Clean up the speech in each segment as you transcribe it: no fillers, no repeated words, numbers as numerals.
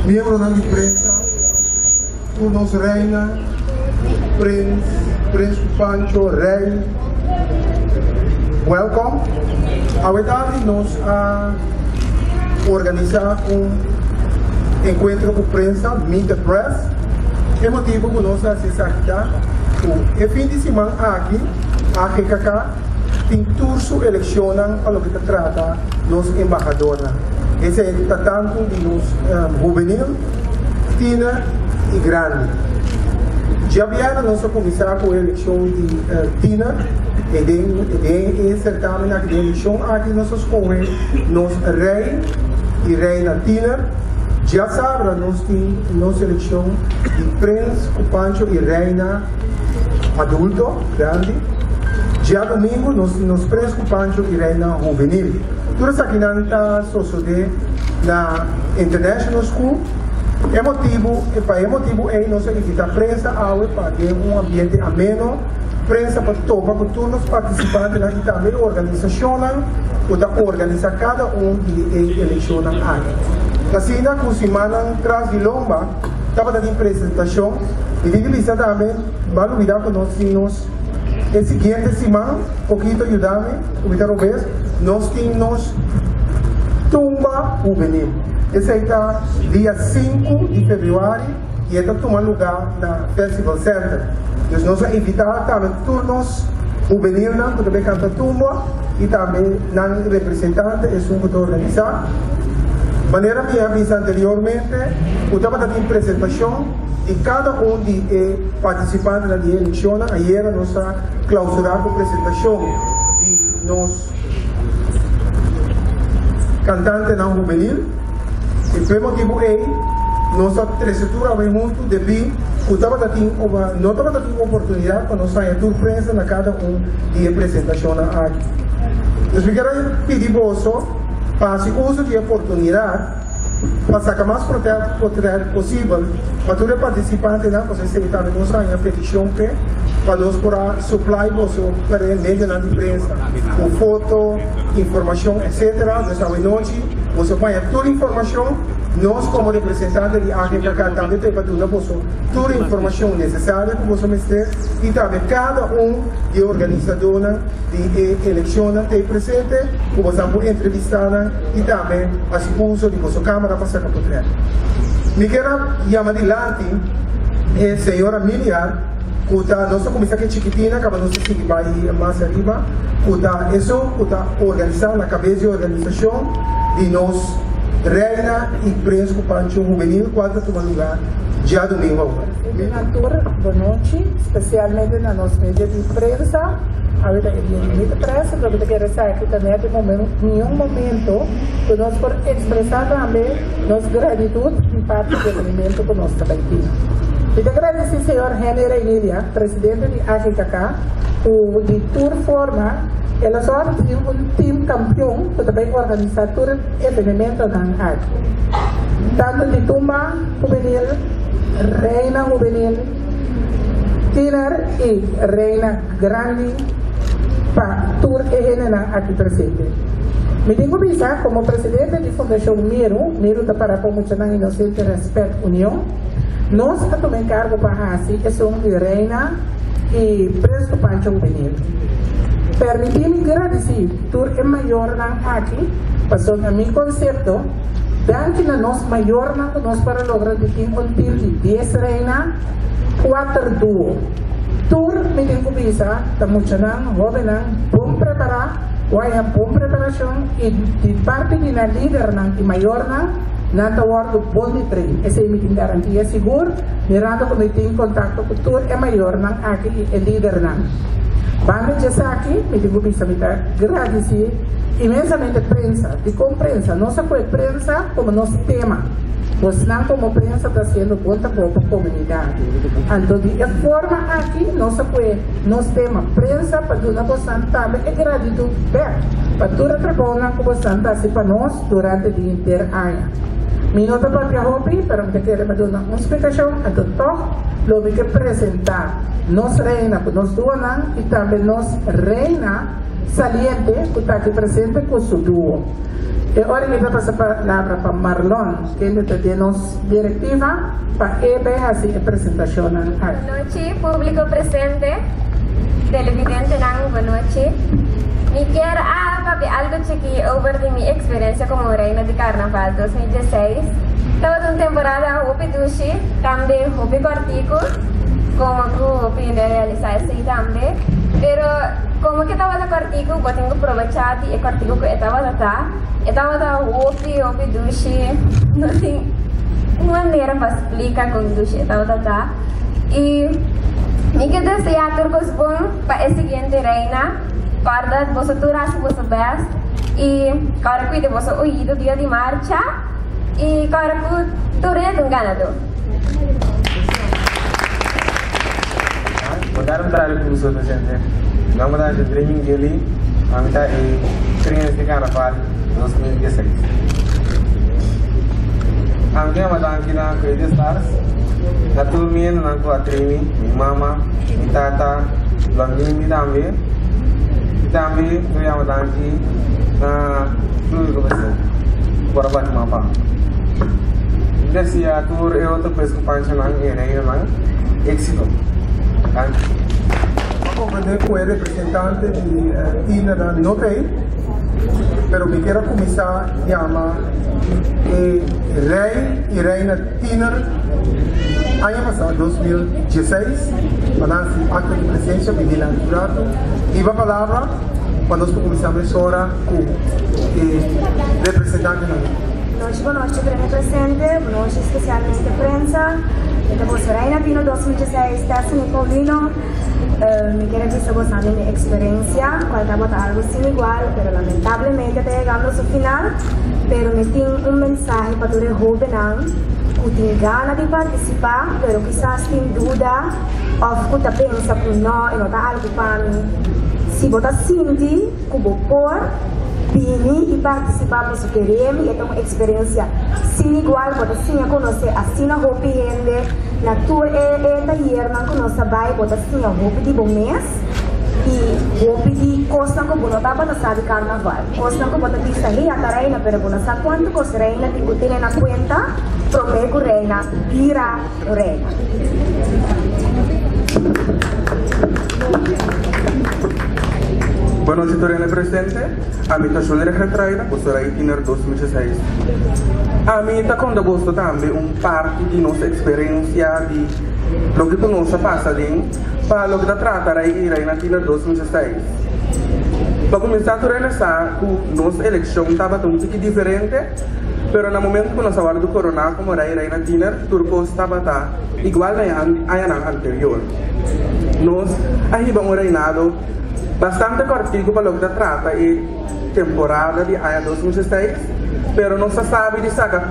miembros de la prensa, unos reina, Prince Pancho, Rey. Welcome. Ahora nos ha organizado un encuentro con prensa, Meet the Press. El motivo que nos hace esta el fin de semana aquí, a GKK, su eleccionan a lo que se trata los embajadores. Ese es tanto de los juvenil, tina y grande. Ya había nos comenzado con la elección de tina, y de certamen aquí de elección aquí nos escogen los rey y reina tina. Ya saben nos elección de Prince, Pancho y reina adulto, grande. Ya domingo nos Prince, Pancho y reina juvenil. Todos aquí de la International School. El motivo es nos invitar a prensa para tener un ambiente ameno, prensa para todos los participantes aquí también organizacionan, para organizar cada uno de elecciones aquí. La cena con semana tras de lomba, estaba dando presentación y de también va a olvidar con nosotros el siguiente semana, poquito ayudarme, ahorita lo ves, nos tenemos tumba juvenil. Ese está día 5 de febrero y está tomando lugar en el Festival Center. Entonces nos ha invitado también turnos juvenil, que también canta tumba y también el representante es un que organizar. De manera que avisé anteriormente, estaba dando presentación y cada uno de participantes de la elección ayer nos ha clausurado la presentación de los cantantes no juvenil. El primer motivo es nuestra estructura juntos de que no estaba dando oportunidad para nos hacer tu prensa en cada uno de presentación aquí. Entonces, yo quiero pedir vos para hacer uso de oportunidad para sacar más proteína posible para todos los participantes, pues también nos hay una petición que para nos poder supply para el medio de la prensa, con foto, información, etc. Entonces, hoy noche, vos vaya toda la información. Nós, como representantes de AGKK, também temos para toda a informação necessária que você ter e também cada de organizadora de eleições tem presente, que você pode entrevistar e também a uso de sua câmera para sacar por trás. Me quero chamar adelante a senhora Miliar, que está nossa comissão que é chiquitina, que não sei se vai mais arriba, que está organizando na cabeça de organização de nós. Reina y Prince Pancho Juvenil, cuando toma lugar ya domingo. Boa noite, especialmente na nossa mídia de prensa. A vida é de prensa, porque eu quero saber que também em um momento que nós podemos expressar também nossa gratidão em parte do desenvolvimento que nós também temos. Eu agradeço ao senhor Henry Reinília, presidente de AGKK, por de tour forma. Ela só tem time campeão que também organiza todo evento na arte. Tanto de tumba juvenil, reina juvenil, tiner e reina grande para tour aqui presente. Me tenho que pensar como presidente da Fundação Miro está para promocionar a Inocente Respeito União. Nós também cargo para a Associação de Reina e Prince Pancho Juvenil. Permitir-me agradecer por é maior aqui, passou a meu conceito, daqui na nossa maior que nós para lograr de um time de 10 reina, 4 duo. Tur me tem que pensar, estamos chamando, jovem, bom preparar, vai a bom preparação e de parte de na líder e maior na tawar do bom de treino. Essa é a minha garantia segura, mirando que me tem contato com tur é maior aqui e líder Vamos já aqui, me digo que me agradecer imensamente a prensa, de como prensa, não só foi prensa como nosso tema, pois não como prensa está sendo conta para a comunidade. Então, de forma aqui, não só foi nosso tema, prensa para toda a população também é gratidão para toda a trabalho que você está fazendo para nós durante o dia inteiro. Minha própria hobby, para que quero dar uma explicação, a todos, lo que apresentar nos reina, nos dona e também nos reina saliente, que está aqui presente com seu duo. Ahora me va a pasar la palabra para Marlon, que es la directiva para hacer la presentación. Buenas noches, público presente, televidente, buenas noches. Me quiero hablar algo chiqui over mi experiencia como reina de Carnaval 2016. Estaba en temporada Hopi Dushi, también Hopi Cortico, como que Hopi realizar así también. Pero como que estaba de Cortico, pues tengo que aprovechar y el Cortico que estaba de Hopi Dushi, no tengo manera para explicar con Dushi, estaba de y me quedé desear turcos bom para el siguiente reina. Para vosotros vosotros best y ahora cuide vosotros oído día de marcha y ahora tú eres un ganador. Votaron para el curso presente. Vamos a dar el training daily a mitad de experiencia de Carnaval 2016. Aunque vamos a dar aquí la Crazy Stars, la turmia no nos va a trainer, mi mamá, mi tata, los niños también. También yo llamo aquí na público presente para bater mapa. Gracias a tour e otro pues companhia nang éxito. Comprender fue representante de Tina Notei, pero me quiero comenzar llama Rey y Reina Tina año pasado 2016 para acto de presencia de Milan Jurado y va palabra cuando comenzamos ahora con representante. Boa noite, grande presente, boa noite especialmente prensa. Estamos Reina Tina 2016, Stephanie Paulino. Me quiero decir gozando de mi experiencia, cual estaba algo sin igual, pero lamentablemente está llegando a su final. Pero me tengo un mensaje para todos los jóvenes que tienen ganas de participar, pero quizás tienen duda o que pensa que no está algo para mí. Si você sente que você pode vir e participar do seu queremos, é uma experiência sem igual, você sim conhecer assim a roupa rende, na tua taller não conhece bem, você sim a roupa de bom mês e roupa de costa que você está para saber carnaval, costa que você diz aí a reina, pero você sabe quanto costa reina tem que ter na conta, prometo reina, vira reina. Boa noite, Torena presente. A mim está chulera retraída, você vai ter 2016. A mim está quando gosto também parte de nossa experiência de lo que conosco passa para lo que está tratando aí na Tina 2016. Para começar, Torena sabe que nossa eleição estava um pouco diferente, mas no momento que nós falamos do corona, como era na Tina, tudo estava igual a ano anterior. Nós arribamos reinado bastante cortico para lo que trata e temporada de año 2016, pero no se sabe de sacar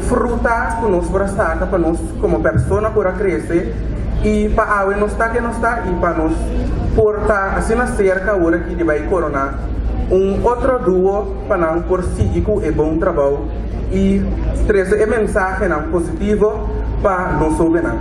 fruta que nos saca para nos como persona para crecer y para ahora no está que no está y para nos portar así na cerca ahora que vai coronar outro dúo para não por seguir com o bom trabalho e trazer o mensagem positivo para nós jovens.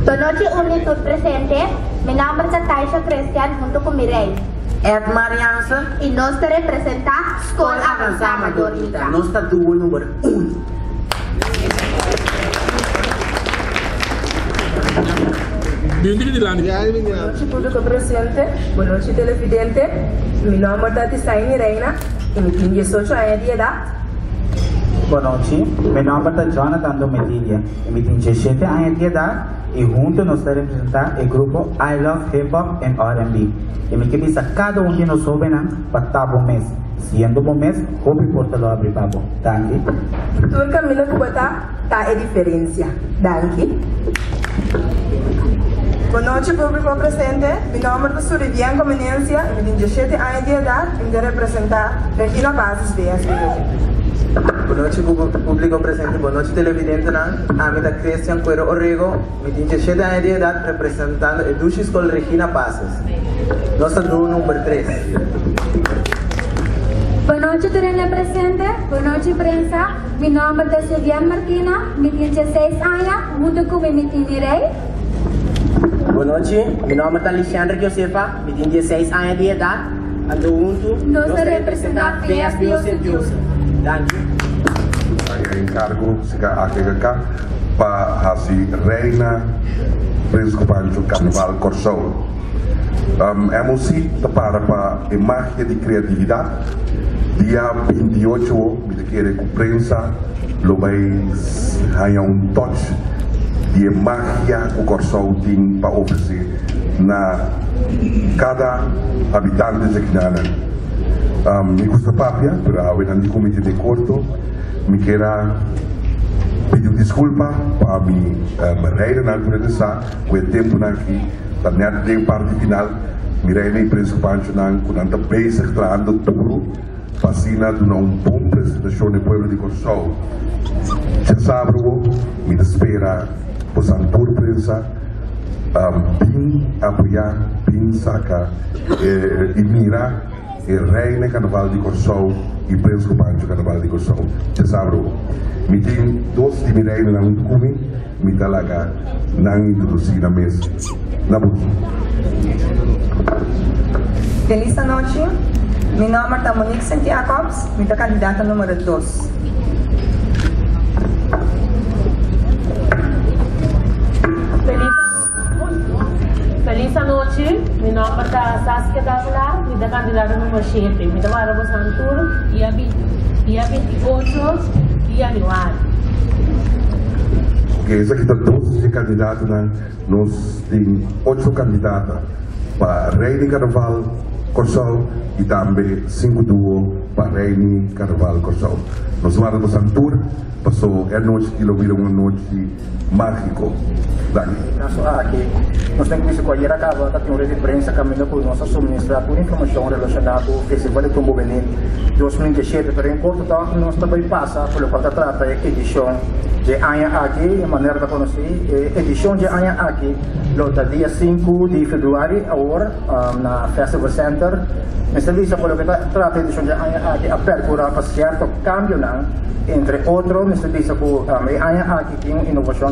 Boa noite, unitud presente. Mi nombre es Taisha Cristian junto con mi rey. Ed Marianza. Y nos te representa School Avanzada Dorita. Nostra duo numero 1. Boa noite, público presente. Boa noite, televidente. Mi nombre es Tisaini Reina y me tengo 18 años de edad. Boa noite, meu nome é Jonathan Dometilha, eu tenho 17 anos de idade e juntos nós representamos o grupo I Love Hip Hop and R&B. E me quero dizer cada de nós jovens para estar bom mês. Sendo bom mês, hobby porta lo abrir para bom. Danke. Tu caminho que está a diferença. Danke. Boa noite, público presente. Meu nome é Surivian Conveniência, eu tenho 17 anos de idade e me representar Regina Bases BSB. Boa noite, público presente. Boa noite, televidente. A mim é Cristian Cuero Orrego, me tenho 17 anos de idade, representando a Dushi Escola Regina Passes. Nossa duo número 3. Boa noite, Torena presente. Boa noite, prensa. Mi nome é Silvian Martina, me tenho 16 anos, junto com me tenho Boa noite, meu nome é Alexandre Josefa, me tenho 16 anos de idade. ando junto, nos representar bem as biosediosas. Danke. Saya encargo sika akeka pa hasi reina Príncipe Pancho Carnaval Corso. Emosi para pa imagen de criatividad. Dia 28 me quiere com prensa lo vai hanya touch de magia o Corso tem para oferecer na cada habitante de Quinana. Me gusta papia, pero ahora en el comité de corto me quiera pedir desculpa para mi reina natureza con el tiempo aquí, también de parte final, mi reina y Príncipe Pancho con anta bezig trabajando duro, para de una buena presentación del pueblo de Corso. Ya sábado, me espera por Santur Prensa, bin apoiar, bin sacar e mira reina Carnaval de Corso e Príncipe Pancho Carnaval de Corso. Já sabe, me tem dois de minha reina na muito comigo, me talaga não introduzir na mesa. Na boa. Feliz noite. Meu nome é Monique Santiago, me da candidata número 2. Feliz noite, meu nome é Saskia Davila, me da candidata número 7, me da Barra Santur, dia 28 de janeiro. Essa aqui está 12 candidatos, nós temos 8 candidatas para Reina Carnaval Corso e também 5 duos para Reina Carnaval Corso. Nós vamos para Santur, passou a noite que viram uma noite mágica. Aqui, nós temos que escolher a cava da teoria de imprensa caminho por nossa suministrar por informação relacionada com o Festival de Tumbo Benin 2017, pero em curto tempo nós também passa pelo qual trata a edição de Anha aqui, de maneira de conhecer, edição de Anha aqui, no dia 5 de fevereiro, agora, na Festival Center. Nesta lista, pelo que trata a edição de Anha aqui, a percura para certo cambio, entre outros, nesta lista, a Anha aqui tem uma inovação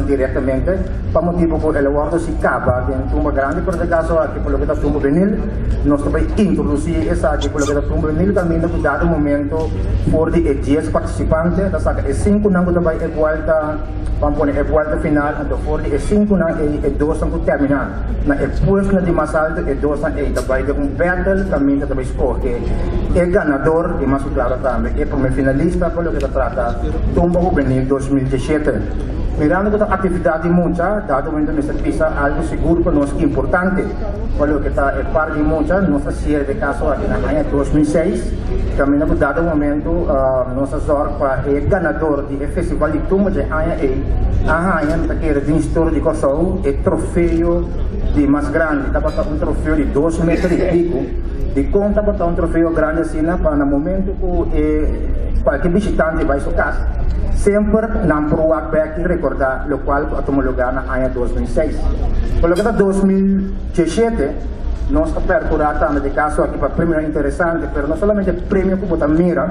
diretamente, para motivo por el awardo se acaba de tumba grande, por de caso aqui, pelo que tumba benil, nós também introduzir essa aqui, pelo que tumba benil, também no dado momento, por de 10 participantes, da saca, e 5 não também é volta, vamos pôr a volta final, então por de 5 não é 2 não terminar, na é puesto de mais alto, é 2 não é também de battle, também também escolhe, é ganador, e mais claro também, é como finalista, pelo que trata, tumba benil 2017. Mirando que a atividade muita, dado momento nesta pista, algo seguro para nós importante. Pelo que está é parte de muita, nossa série de casos aqui na Anha 2006, também no dado momento, nossa zorpa é ganador do Festival de Tumba de Anha a Anha, que era de história de Corso, é troféu de mais grande, está um troféu de 2 metros e pico, de conta para um troféu grande assim, para no momento que qualquer visitante vai à sua casa. Sempre não provar back e recordar o qual tomou lugar na Anha 2006. Pelo que está 2017, nós percurar também de caso aqui para prêmio interessante, mas não somente prêmio que botar mira,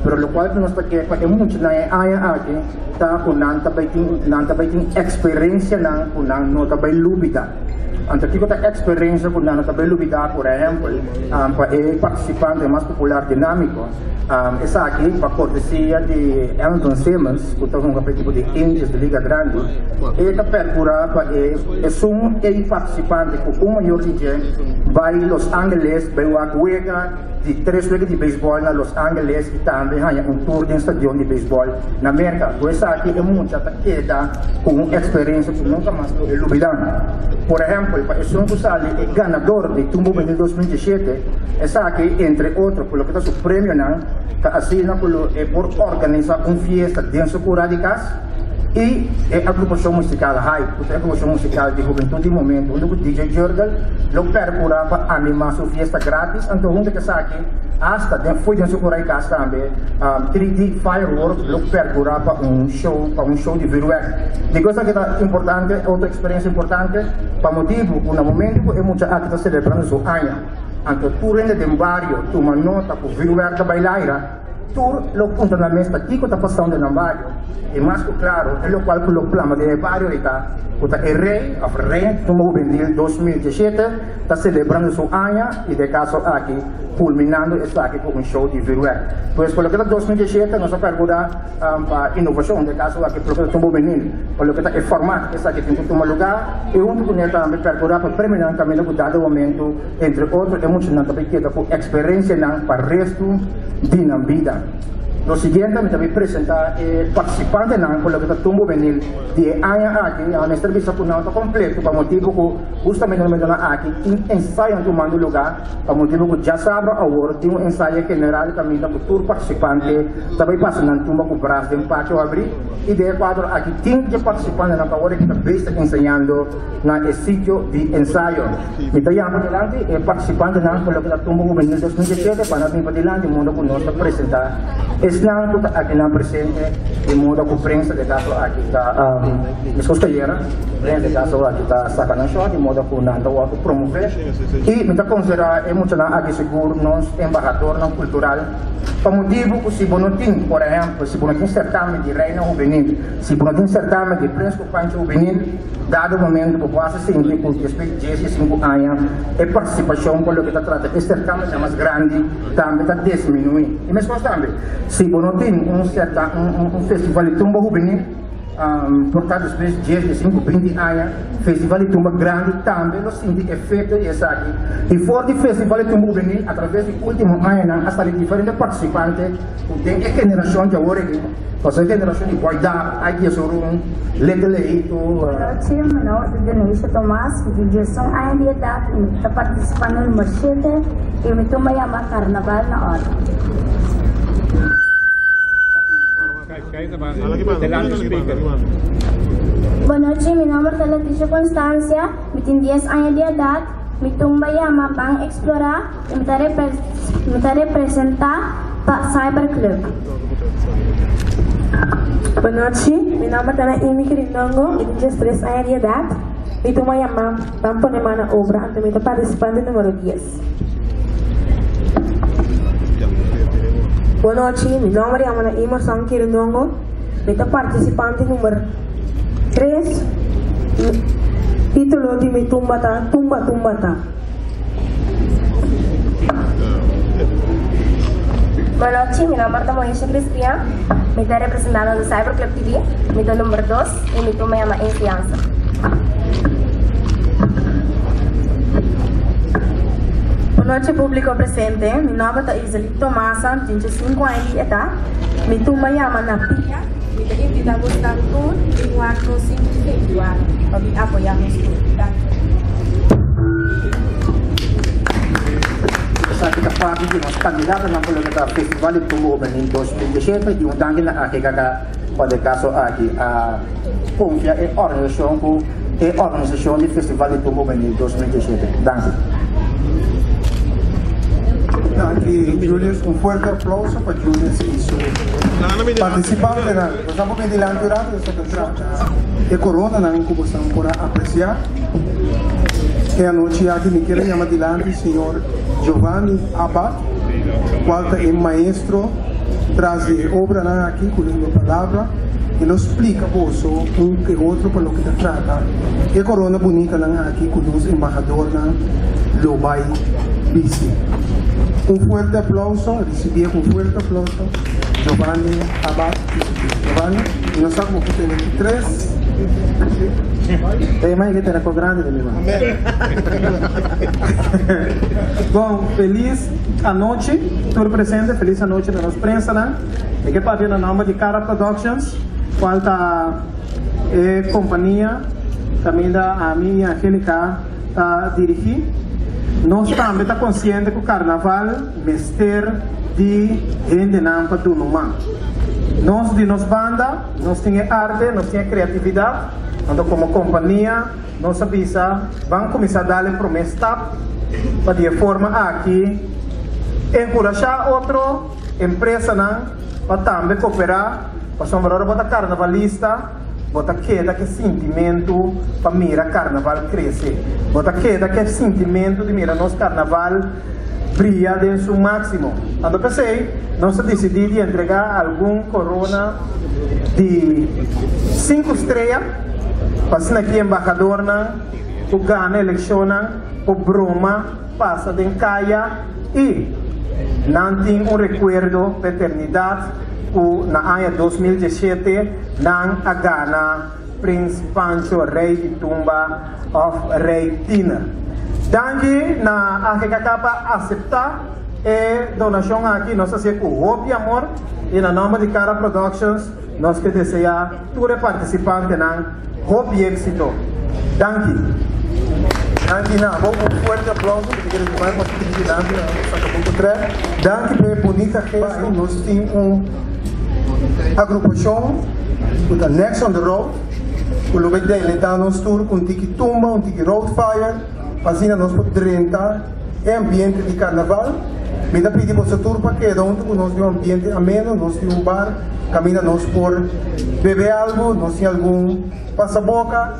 mas o qual nós está aqui é muito na Anha aqui, está com não também tem experiência com não também lúbida. Então, aqui tem experiência com não também lúbida, por exemplo, para participante mais popular dinâmico. Essa aqui, para cortesia de Anton Simmons, que está um capítulo de índios de Liga Grande, ele percura para participante com uma maior de vai Los Angeles, vai a juega de 3 jogos de beisebol na Los Angeles e também há tour de estadião de beisebol na América. Essa aqui é muita queda com experiência que nunca mais pode olvidar. Por exemplo, para esse Gonçalves é ganador de Tumbo Benil 2017, essa aqui, entre outros, pelo que está o prêmio, que assina por organizar uma fiesta dentro do Radicas e a agrupação musical Hype, a agrupação musical de juventude de momento, onde o DJ Jordan lo percura para animar sua fiesta grátis, então onde que aqui, hasta foi dentro do Radicas também, 3D Fireworks, lo percura para um show de viruela. De coisa que é importante, outra experiência importante, para motivo, no momento que é muita arte celebrando sua Anha. Então, tu rende de barrio, tu manota, tu viruela da bailaira, Tur lo punto na mesa tico tá passando na barrio. E mais que claro, é o qual que o plano de barrio está o rei, a rei, como vendeu 2017, está celebrando seu ano e de caso aqui culminando está aqui com um show de viruela. Pois pelo que é 2017 nós pergunta a inovação de caso aqui pelo que estamos vendendo, pelo que é formato que está aqui tem que tomar lugar e um que nós também pergunta para premiar também no dado momento entre outros é muito também que com experiência não para o resto de vida. Lo siguiente, me también presenta participante en lo que está venir de año aquí, a una entrevista con un completo, para motivo que justamente me dona aquí, un ensayo tomando lugar, para motivo que ya sabe ahora, tiene un ensayo general también de futuro participante, también pasa en tumba con brazo de empaque o abrir, y de cuadro aquí, tiene participantes en la favor que está enseñando en el sitio de ensayo. Me está llamando adelante, participante en lo que está tumba juvenil 2017, para mí para adelante, el mundo que nos presenta. Estão aqui presente de modo que a prensa de caso aqui está escosteira, de caso aqui está sacando show de modo que o nada o promover e me está considerar muito aqui seguro nós embaixador não cultural para motivo que se não tem, por exemplo, se não tem certame de reina juvenil, se não tem certame de príncipe pancho juvenil, dado o momento que passa sempre com 15 anos a participação por lo que está tratando este certame é mais grande também está diminuindo e mesmo também se não tem um festival de tumba juvenil portanto, depois de 15, 20 anos, festival de tumba grande também, nós sentimos efeito disso aqui. E fora do festival de tumba juvenil, através do último ano, hasta diferentes participantes, tem a geração de agora aqui, a geração de guardar, aqui é sobre leite. Meu nome é Denise Tomás, eu sou a idade, estou participando no Machete e me estou chamando Carnaval na hora. Boa noite, meu nome é Letícia Constância, eu tenho 10 anos de idade, me tumba a Bang Explorar e me representar para Cyber Club. Boa noite, meu nome é Amy Quirindongo, eu tenho 3 anos de idade, me tumba a Bang Ponemana Obra, eu estou participante número 10. Boa noite, meu nome é Emerson Quirindongo, eu estou participante número 3, título de Tumba Tumba. Boa noite, meu nome é Moisés Cristian, me estou representando do Cyber Club TV, me estou número 2 e me estou chamando em Fiança. Boa noite, público presente. Meu nome é Iseli Tomasa, tenho 5 anos de idade. Me tumba chama na Pia. Me tenho invitado a estar tudo e o ato 5 de februário para me apoiar no estudo. Essa aqui é parte de nossa candidata na Festival de Tumba Juvenil 2017 e danke na aqui pode caso aqui a confia e organização do Festival de Tumba Juvenil 2017. Danke. Aqui, Julius, un fuerte aplauso para Julius y su participante. Estamos ventilando durante esta contrata de corona, como estamos por apreciar. E a noite aqui me quero chamar adelante o senhor Giovanni Abad, qual é maestro, traz de obra aqui, com a palavra, e nos explica posso que outro para o que se trata. E corona bonita aqui com os embaixadores do Bai BC. Un fuerte aplauso, recibía un fuerte aplauso Giovanni Abad. Giovanni, y nos estamos con 23. Tem mais que ter grande de mim. Bom, feliz a noite, tudo presente, feliz a noite da nossa prensa, né? E que parte no nome de Cara Productions, qual tá companhia, também da minha Angélica tá dirigir. Nós também estamos conscientes que o carnaval é mestre de gente não para tudo humano. Nós de nossa banda, nós temos arte, nós temos criatividade, então como companhia, nós vamos começar a dar promessa para de forma aqui encorajar outra empresa para também cooperar, para sombrar para carnavalista. Bota queda que sentimento para mira carnaval crescer. Bota queda que sentimento de mira nosso carnaval brilla en su máximo. Cuando pensé, nos decidí de entregar algún corona de 5 estrellas, para que embajador o gana elección o broma pasa de encaya y no tiene un recuerdo de eternidad o en el año 2017 no gana Prince Pancho Rey de Tumba of Rey Tina. Danke na a que acaba aceptar donación aquí, nos hace con hope y amor y en nombre de Cara Productions nos que desea todos los participantes hope y éxito. Danke. Danke na, un fuerte aplauso que quieres tomar más que danke por bonita gesto, nos tiene una agrupación with the next on the road. Lo que le damos tour con tiki tumba, un tiki road fire, así nos por 30 ambiente de carnaval. Me da pedir por tour para que donde nos dio ambiente ameno, nos dio un bar, camina nos por beber algo, nos dio algún pasaboca.